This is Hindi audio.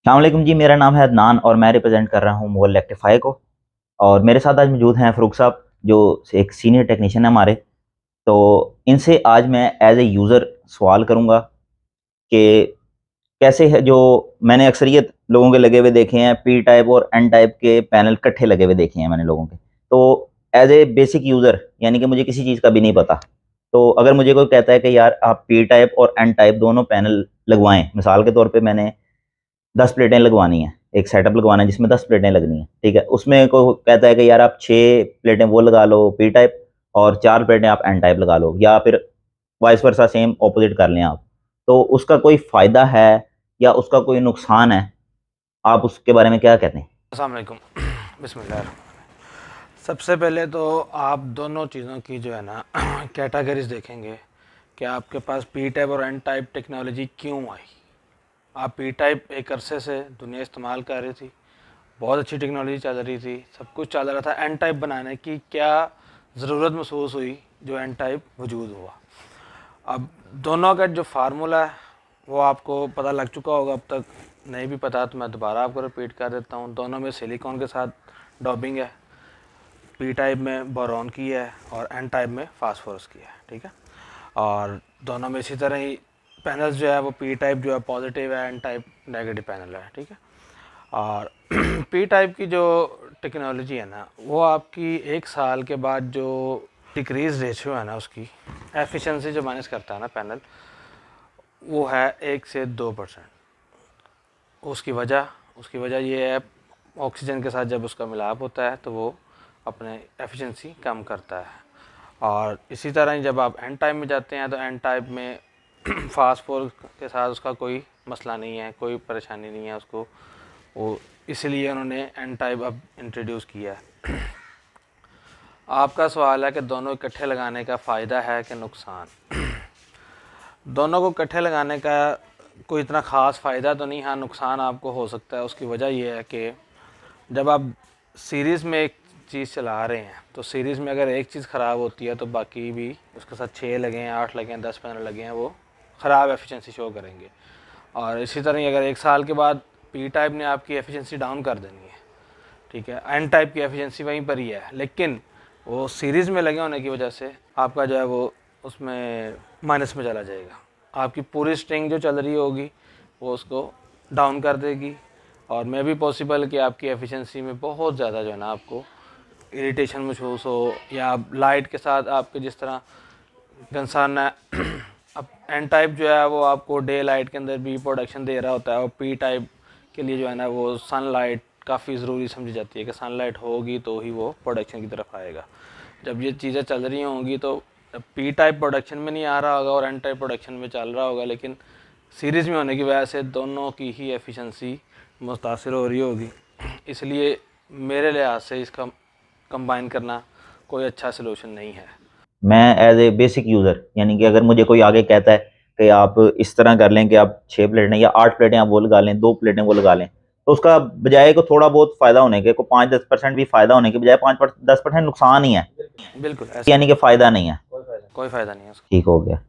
अस्सलामुअलैकुम जी, मेरा नाम है अदनान और मैं रिप्रेजेंट कर रहा हूँ मोबाइल रेक्टिफाई को। और मेरे साथ आज मौजूद हैं फ़रूक साहब, जो एक सीनियर टेक्नीशियन है हमारे। तो इनसे आज मैं एज ए यूज़र सवाल करूँगा कि कैसे है, जो मैंने अक्सरियत लोगों के लगे हुए देखे हैं, पी टाइप और एन टाइप के पैनल इकट्ठे लगे हुए देखे हैं मैंने लोगों के। तो एज ए बेसिक यूज़र, यानी कि मुझे किसी चीज़ का भी नहीं पता, तो अगर मुझे कोई कहता है कि यार आप पी टाइप और एन टाइप दोनों पैनल लगवाएं, मिसाल के तौर पे मैंने 10 प्लेटें लगवानी है, एक सेटअप लगवाना है जिसमें 10 प्लेटें लगनी है, ठीक है। उसमें को कहता है कि यार आप 6 प्लेटें वो लगा लो पी टाइप और 4 प्लेटें आप एन टाइप लगा लो, या फिर वाइस वर्सा सेम ऑपोजिट कर लें आप। तो उसका कोई फ़ायदा है या उसका कोई नुकसान है? आप उसके बारे में क्या कहते हैं? अस्सलाम वालेकुम। बिस्मिल्लाह। सबसे पहले तो आप दोनों चीज़ों की जो है ना कैटेगरीज देखेंगे कि आपके पास पी टाइप और एन टाइप टेक्नोलॉजी क्यों आई। आप पी टाइप एक अरसे से दुनिया इस्तेमाल कर रही थी, बहुत अच्छी टेक्नोलॉजी चल रही थी, सब कुछ चल रहा था। एन टाइप बनाने की क्या ज़रूरत महसूस हुई जो एन टाइप वजूद हुआ। अब दोनों का जो फार्मूला है वो आपको पता लग चुका होगा, अब तक नहीं भी पता तो मैं दोबारा आपको रिपीट कर देता हूँ। दोनों में सिलिकॉन के साथ डॉबिंग है, पी टाइप में बोरॉन की है और एन टाइप में फास्फोरस की है, ठीक है। और दोनों में इसी तरह ही पैनल्स जो है वो पी टाइप जो है पॉजिटिव है, एन टाइप नेगेटिव पैनल है, ठीक है। और पी टाइप की जो टेक्नोलॉजी है ना, वो आपकी 1 साल के बाद जो डिक्रीज रेशियो है ना, उसकी एफिशिएंसी जो माइनस करता है ना पैनल, वो है 1 से 2%। उसकी वजह ये है, ऑक्सीजन के साथ जब उसका मिलाप होता है तो वो अपने एफिशिएंसी कम करता है। और इसी तरह ही जब आप एन टाइप में जाते हैं तो एन टाइप में फास्फोरस के साथ उसका कोई मसला नहीं है, कोई परेशानी नहीं है उसको, वो इसलिए उन्होंने एन टाइप अब इंट्रोड्यूस किया है। आपका सवाल है कि दोनों इकट्ठे लगाने का फ़ायदा है कि नुकसान। दोनों को इकट्ठे लगाने का कोई इतना ख़ास फ़ायदा तो नहीं, हाँ नुकसान आपको हो सकता है। उसकी वजह यह है कि जब आप सीरीज़ में एक चीज़ चला रहे हैं तो सीरीज़ में अगर एक चीज़ ख़राब होती है तो बाकी भी उसके साथ 6 लगे हैं, 8 लगे हैं, 10 पैनल लगे हैं, वो ख़राब एफिशिएंसी शो करेंगे। और इसी तरह ही अगर 1 साल के बाद पी टाइप ने आपकी एफिशिएंसी डाउन कर देनी है, ठीक है, एन टाइप की एफिशिएंसी वहीं पर ही है, लेकिन वो सीरीज़ में लगे होने की वजह से आपका जो है वो उसमें माइनस में चला जाएगा। आपकी पूरी स्ट्रिंग जो चल रही होगी वो उसको डाउन कर देगी। और मे भी पॉसिबल कि आपकी एफिशिएंसी में बहुत ज़्यादा जो है ना आपको इरिटेशन महसूस हो, या लाइट के साथ आपके जिस तरह कंसर्न है। अब एन टाइप जो है वो आपको डे लाइट के अंदर भी प्रोडक्शन दे रहा होता है, और पी टाइप के लिए जो है ना वो सनलाइट काफ़ी ज़रूरी समझी जाती है कि सनलाइट होगी तो ही वो प्रोडक्शन की तरफ आएगा। जब ये चीज़ें चल रही होंगी तो पी टाइप प्रोडक्शन में नहीं आ रहा होगा और एन टाइप प्रोडक्शन में चल रहा होगा, लेकिन सीरीज़ में होने की वजह से दोनों की ही एफिशिएंसी मुतासिर हो रही होगी। इसलिए मेरे लिहाज से इसका कंबाइन करना कोई अच्छा सलूशन नहीं है। मैं एज ए बेसिक यूज़र, यानी कि अगर मुझे कोई आगे कहता है कि आप इस तरह कर लें कि आप 6 प्लेटें या 8 प्लेटें आप वो लगा लें, 2 प्लेटें वो लगा लें, तो उसका बजाय को थोड़ा बहुत फ़ायदा होने के, को 5-10% भी फ़ायदा होने के बजाय 5-10% नुकसान ही है, बिल्कुल ऐसा यानी कि फ़ायदा नहीं है। कोई फ़ायदा नहीं है उसका। ठीक हो गया।